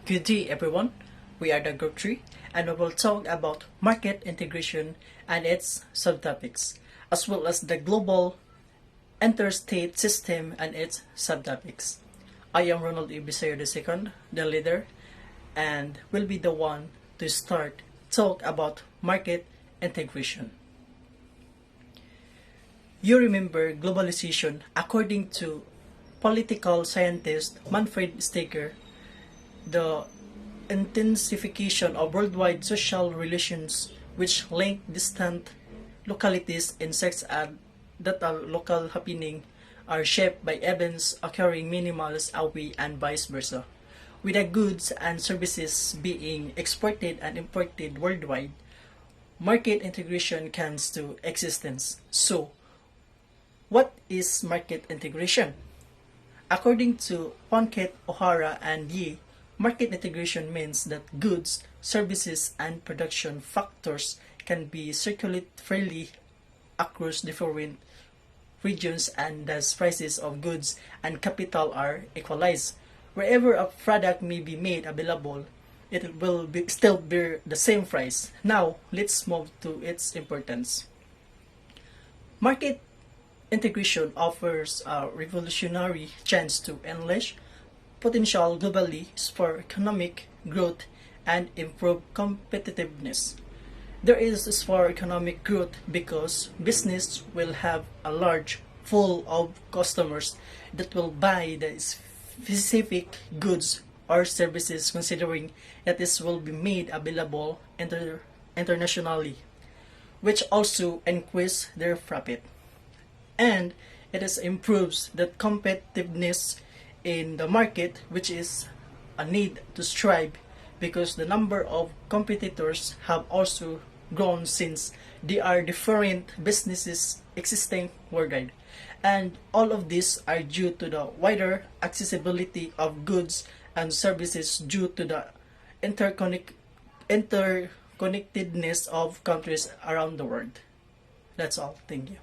Good day, everyone. We are the Group 3, and we will talk about market integration and its subtopics, as well as the global interstate system and its subtopics. I am Ronald Ibisayo II, the leader, and will be the one to start talk about market integration. You remember globalization according to political scientist Manfred Steger, the intensification of worldwide social relations which link distant localities in sex and that are local happening are shaped by events occurring many miles away and vice versa. With the goods and services being exported and imported worldwide, market integration comes to existence. So, what is market integration? According to Plunkett, O'Hara, and Ye, market integration means that goods, services, and production factors can be circulated freely across different regions and thus prices of goods and capital are equalized. Wherever a product may be made available, it will still bear the same price. Now, let's move to its importance. Market integration offers a revolutionary chance to unleash potential globally for economic growth and improve competitiveness. There is for economic growth because business will have a large pool of customers that will buy the specific goods or services considering that this will be made available internationally, which also increase their profit. And it is improves the competitiveness in the market, which is a need to strive because the number of competitors have also grown since there are different businesses existing worldwide. And all of these are due to the wider accessibility of goods and services due to the interconnectedness of countries around the world. That's all. Thank you.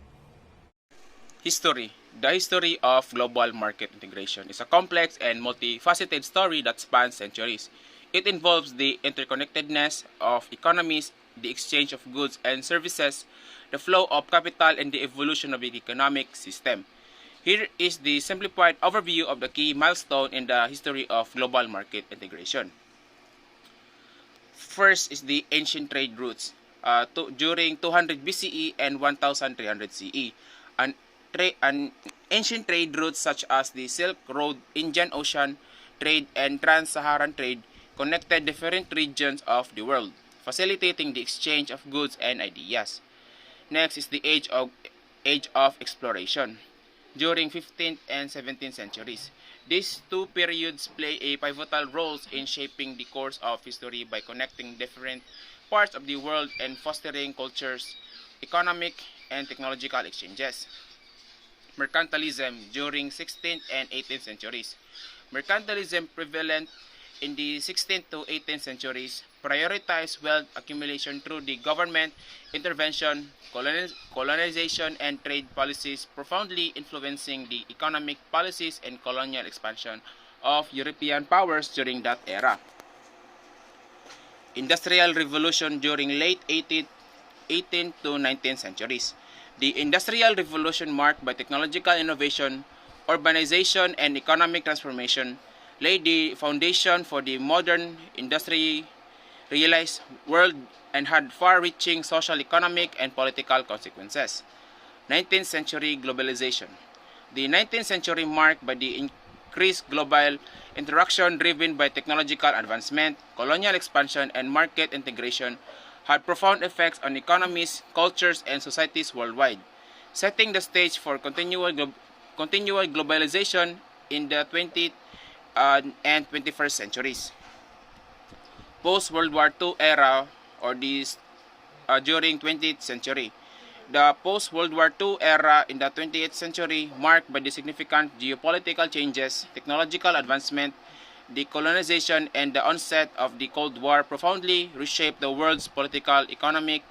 History. The history of global market integration is a complex and multifaceted story that spans centuries. It involves the interconnectedness of economies, the exchange of goods and services, the flow of capital, and the evolution of the economic system. Here is the simplified overview of the key milestone in the history of global market integration. First is the ancient trade routes. During 200 BCE and 1300 CE, an ancient trade routes such as the Silk Road, Indian Ocean trade, and Trans-Saharan trade connected different regions of the world, facilitating the exchange of goods and ideas. Next is the age of exploration. During 15th and 17th centuries, these two periods play a pivotal roles in shaping the course of history by connecting different parts of the world and fostering cultures, economic, and technological exchanges. Mercantilism during 16th and 18th centuries. Mercantilism prevalent in the 16th to 18th centuries prioritized wealth accumulation through the government intervention, colonization, and trade policies, profoundly influencing the economic policies and colonial expansion of European powers during that era. Industrial Revolution during late 18th to 19th centuries. The Industrial Revolution, marked by technological innovation, urbanization, and economic transformation, laid the foundation for the modern industrialized world and had far-reaching social, economic, and political consequences. 19th century globalization. The 19th century, marked by the increased global interaction driven by technological advancement, colonial expansion, and market integration, had profound effects on economies, cultures, and societies worldwide, setting the stage for continual globalization in the 20th and 21st centuries. Post-World War II era, or during 20th century. The post-World War II era in the 20th century, marked by the significant geopolitical changes, technological advancement, decolonization, and the onset of the Cold War, profoundly reshaped the world's political, economic,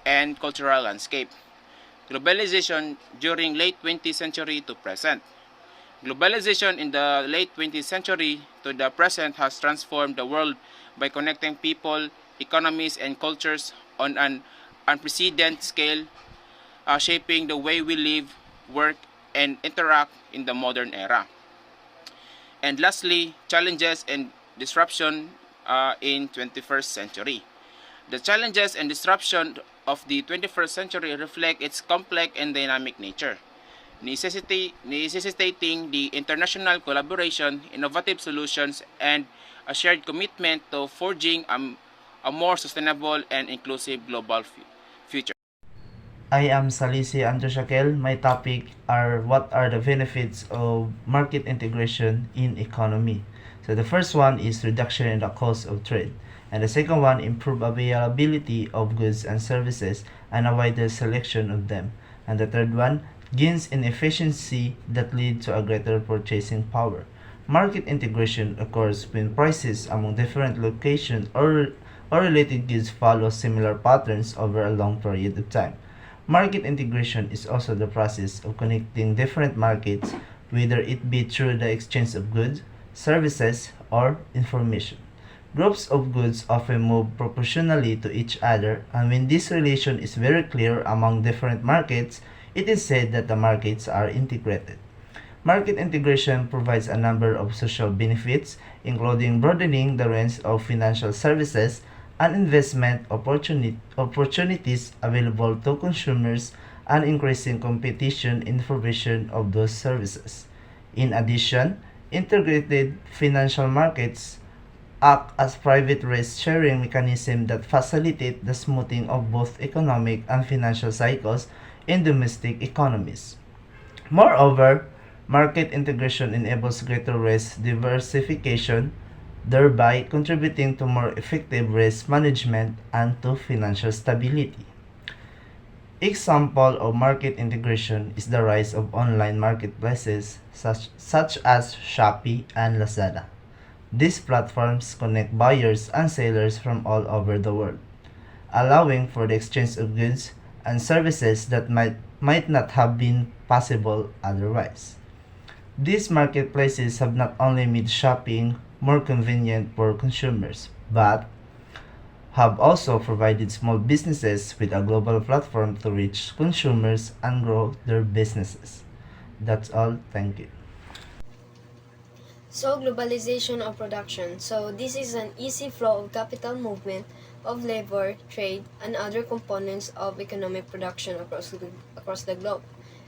and cultural landscape. Globalization during late 20th century to present. Globalization in the late 20th century to the present has transformed the world by connecting people, economies, and cultures on an unprecedented scale, shaping the way we live, work, and interact in the modern era. And lastly, challenges and disruption in 21st century. The challenges and disruption of the 21st century reflect its complex and dynamic nature, necessitating the international collaboration, innovative solutions, and a shared commitment to forging a more sustainable and inclusive global future. I am Salisi Androshakel. My topic are what are the benefits of market integration in economy. So the first one is reduction in the cost of trade. And the second one, improve availability of goods and services and a wider selection of them. And the third one, gains in efficiency that lead to a greater purchasing power. Market integration occurs when prices among different locations or related goods follow similar patterns over a long period of time. Market integration is also the process of connecting different markets, whether it be through the exchange of goods, services, or information. Groups of goods often move proportionally to each other, and when this relation is very clear among different markets, it is said that the markets are integrated. Market integration provides a number of social benefits, including broadening the range of financial services and investment opportunities available to consumers and increasing competition in the provision of those services. In addition, integrated financial markets act as private risk-sharing mechanisms that facilitate the smoothing of both economic and financial cycles in domestic economies. Moreover, market integration enables greater risk diversification, thereby contributing to more effective risk management and to financial stability. Example of market integration is the rise of online marketplaces such as Shopee and Lazada. These platforms connect buyers and sellers from all over the world, allowing for the exchange of goods and services that might not have been possible otherwise. These marketplaces have not only made shopping more convenient for consumers, but have also provided small businesses with a global platform to reach consumers and grow their businesses. That's all. Thank you. So, globalization of production. So, this is an easy flow of capital movement of labor, trade, and other components of economic production across the globe.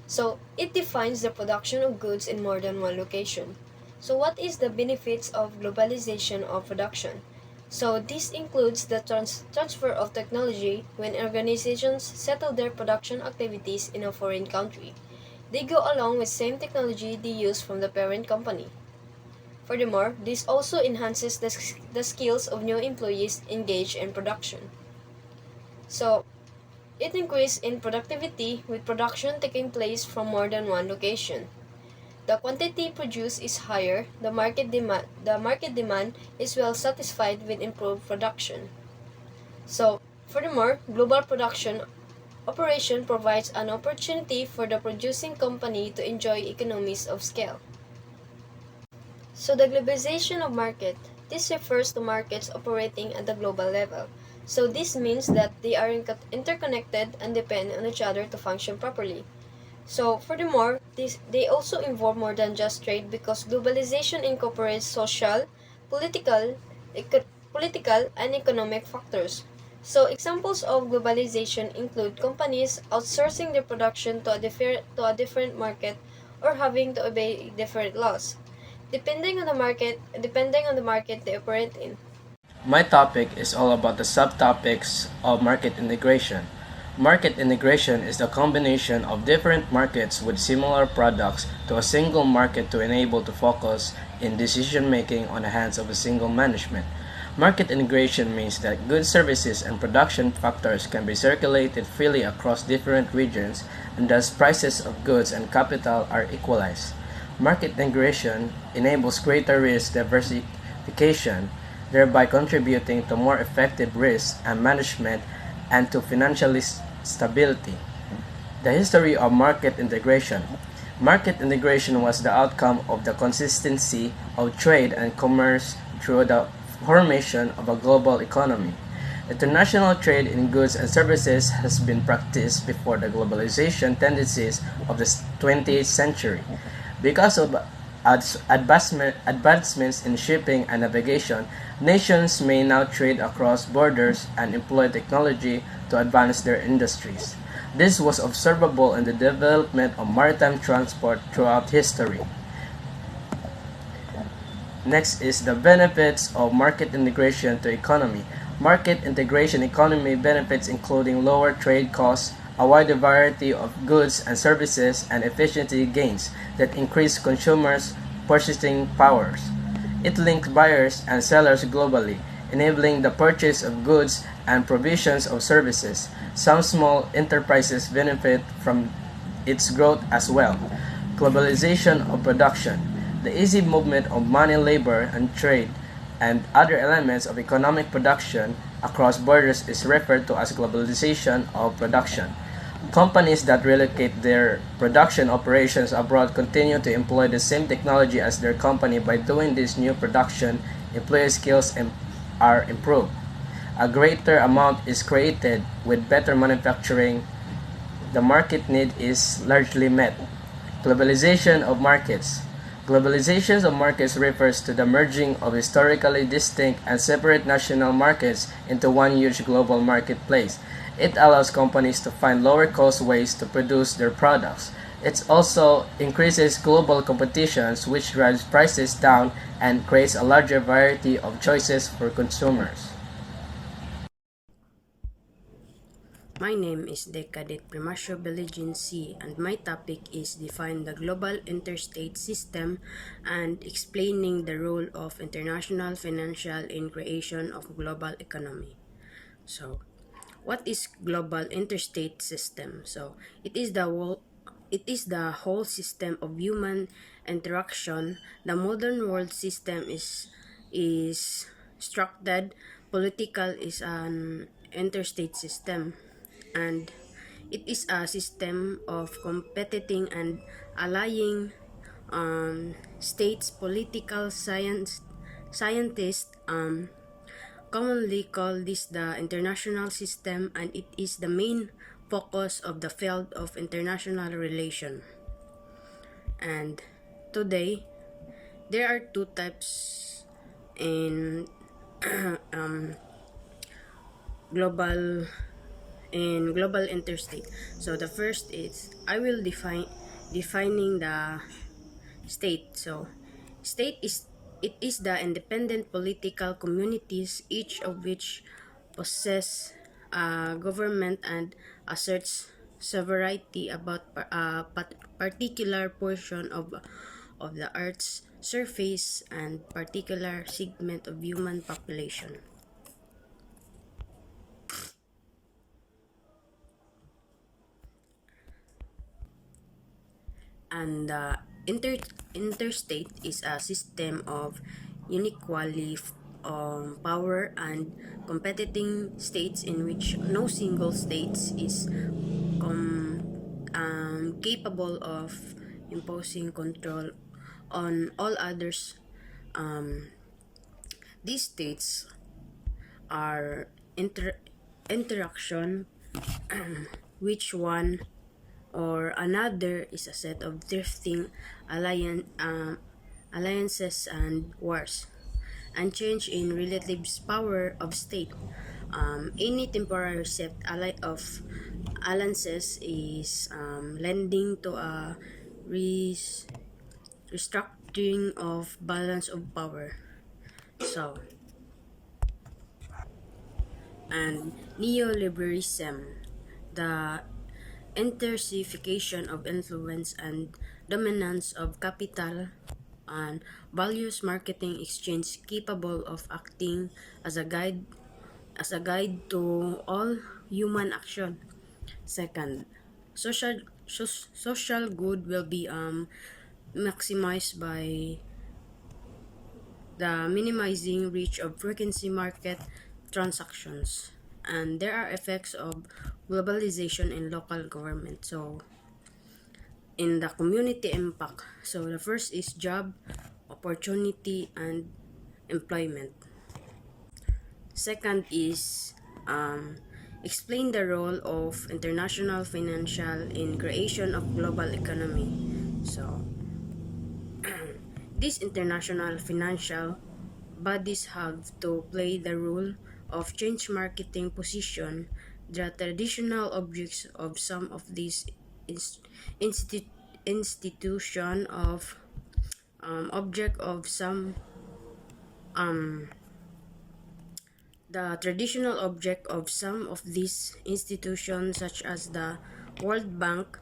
So, it defines the production of goods in more than one location. So, what is the benefits of globalization of production? So, this includes the transfer of technology when organizations settle their production activities in a foreign country. They go along with same technology they use from the parent company. Furthermore, this also enhances the skills of new employees engaged in production. So, it increases in productivity with production taking place from more than one location. The quantity produced is higher, the market demand is well satisfied with improved production. So, furthermore, global production operation provides an opportunity for the producing company to enjoy economies of scale. So the globalization of market, this refers to markets operating at the global level. So this means that they are interconnected and depend on each other to function properly. So furthermore, they also involve more than just trade because globalization incorporates social, political, political and economic factors. So examples of globalization include companies outsourcing their production to a different market or having to obey different laws depending on the market they operate in. My topic is all about the subtopics of market integration. Market integration is the combination of different markets with similar products to a single market to enable to focus in decision making on the hands of a single management. Market integration means that goods, services, and production factors can be circulated freely across different regions, and thus prices of goods and capital are equalized. Market integration enables greater risk diversification, thereby contributing to more effective risk and management and to financial stability. The history of market integration. Market integration was the outcome of the consistency of trade and commerce through the formation of a global economy. International trade in goods and services has been practiced before the globalization tendencies of the 20th century. Because of advancements in shipping and navigation, nations may now trade across borders and employ technology to advance their industries. This was observable in the development of maritime transport throughout history. Next is the benefits of market integration to economy. Market integration economy benefits including lower trade costs, a wider variety of goods and services, and efficiency gains that increase consumers' purchasing powers. It links buyers and sellers globally, enabling the purchase of goods and provisions of services. Some small enterprises benefit from its growth as well. Globalization of production. The easy movement of money, labor, and trade and other elements of economic production across borders is referred to as globalization of production. Companies that relocate their production operations abroad continue to employ the same technology as their company. By doing this, new production employee skills are improved. A greater amount is created with better manufacturing. The market need is largely met. Globalization of markets. Globalization of markets refers to the merging of historically distinct and separate national markets into one huge global marketplace. It allows companies to find lower cost ways to produce their products. It also increases global competition, which drives prices down and creates a larger variety of choices for consumers. My name is Decadit Primasio Beligin C, and my topic is define the global interstate system and explaining the role of international financial in creation of global economy. So, what is global interstate system? So, it is the whole system of human interaction. The modern world system is structured political is an interstate system, and it is a system of competing and allying states. Political scientists commonly call this the international system, and it is the main focus of the field of international relation. And today, there are two types in global global interstate. So the first is I will defining the state. So state is it is the independent political communities, each of which possess a government and asserts sovereignty about a particular portion of the earth's surface and particular segment of human population. And the interstate is a system of unequally power and competing states in which no single state is capable of imposing control on all others. Um, these states are interaction, which one or another is a set of drifting alliances and wars, and change in relative power of state. Any temporary set of alliances is lending to a restructuring of balance of power. So, and neoliberalism, the intensification of influence and dominance of capital and values marketing exchange capable of acting as a guide to all human action. Second, social good will be maximized by the minimizing reach of frequency market transactions, and there are effects of globalization in local government. So in the community impact. So the first is job, opportunity, and employment. Second is explain the role of international financial in creation of global economy. So these international financial bodies have to play the role of change marketing position the traditional objects of some of these institu- institution of object of some the traditional object of some of these institutions such as the World Bank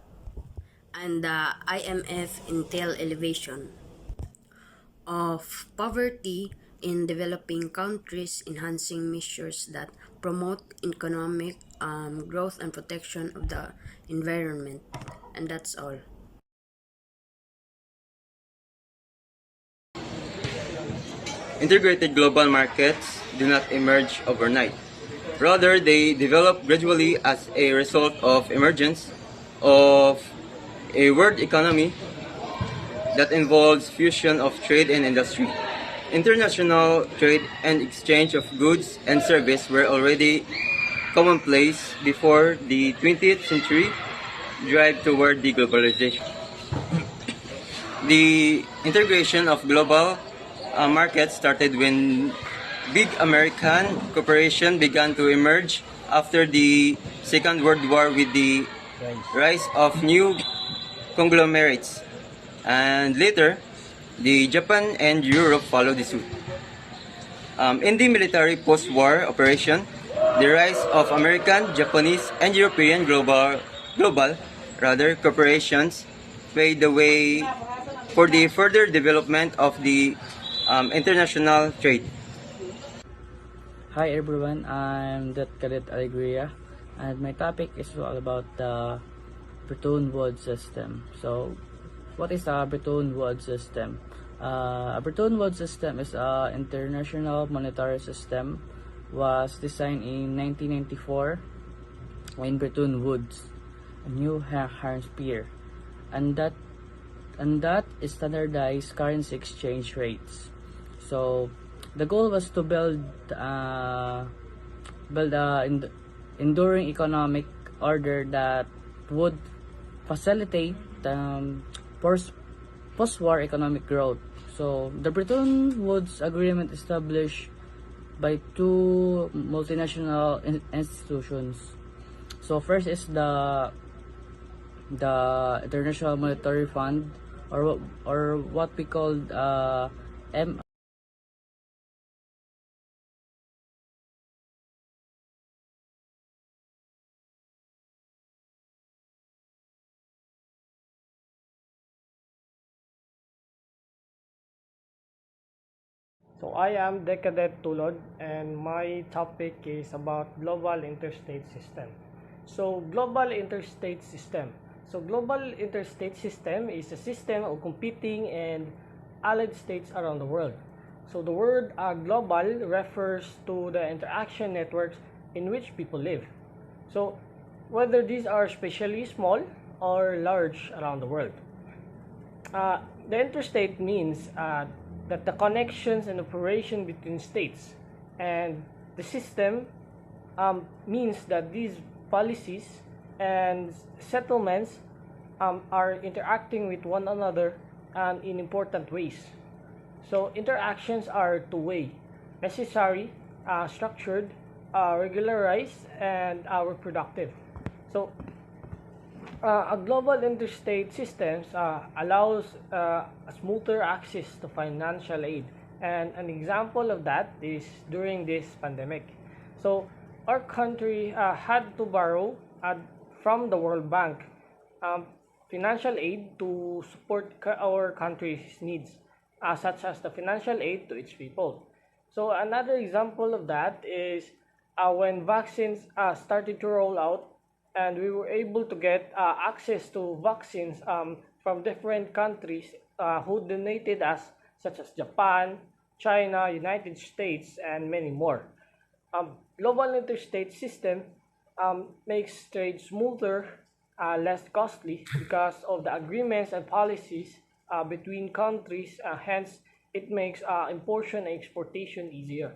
and the IMF entail elevation of poverty in developing countries, enhancing measures that promote economic growth and protection of the environment. And that's all. Integrated global markets do not emerge overnight. Rather, they develop gradually as a result of emergence of a world economy that involves fusion of trade and industry. International trade and exchange of goods and service were already commonplace before the 20th century drive toward the globalization. The integration of global markets started when big American corporations began to emerge after the Second World War with the rise of new conglomerates. And later, the Japan and Europe followed the suit. In the military post-war operation, the rise of American, Japanese, and European global corporations paved the way for the further development of the international trade. Hi everyone, I'm that Cadet Alegria, and my topic is all about the Bretton Woods system. So, what is a Bretton Woods system? A Bretton Woods system is an international monetary system. Was designed in 1994 in Bretton Woods, a New Hampshire, and that is standardized currency exchange rates. So the goal was to build enduring economic order that would facilitate post-war economic growth. So the Bretton Woods Agreement established by two multinational institutions. So first is the International Monetary Fund, or what we call M. So I am Decadet Tulod, and my topic is about global interstate system. So global interstate system. So global interstate system is a system of competing and allied states around the world. So the word global refers to the interaction networks in which people live. So whether these are especially small or large around the world. The interstate means that the connections and operation between states, and the system means that these policies and settlements are interacting with one another in important ways. So interactions are two-way, necessary, structured, regularized, and reproductive. So a global interstate systems allows a smoother access to financial aid, and an example of that is during this pandemic. So our country had to borrow from the World Bank financial aid to support our country's needs, such as the financial aid to its people. So another example of that is when vaccines started to roll out, and we were able to get access to vaccines from different countries who donated us, such as Japan, China, United States, and many more. Global interstate system makes trade smoother less costly because of the agreements and policies between countries. Hence, it makes importation and exportation easier.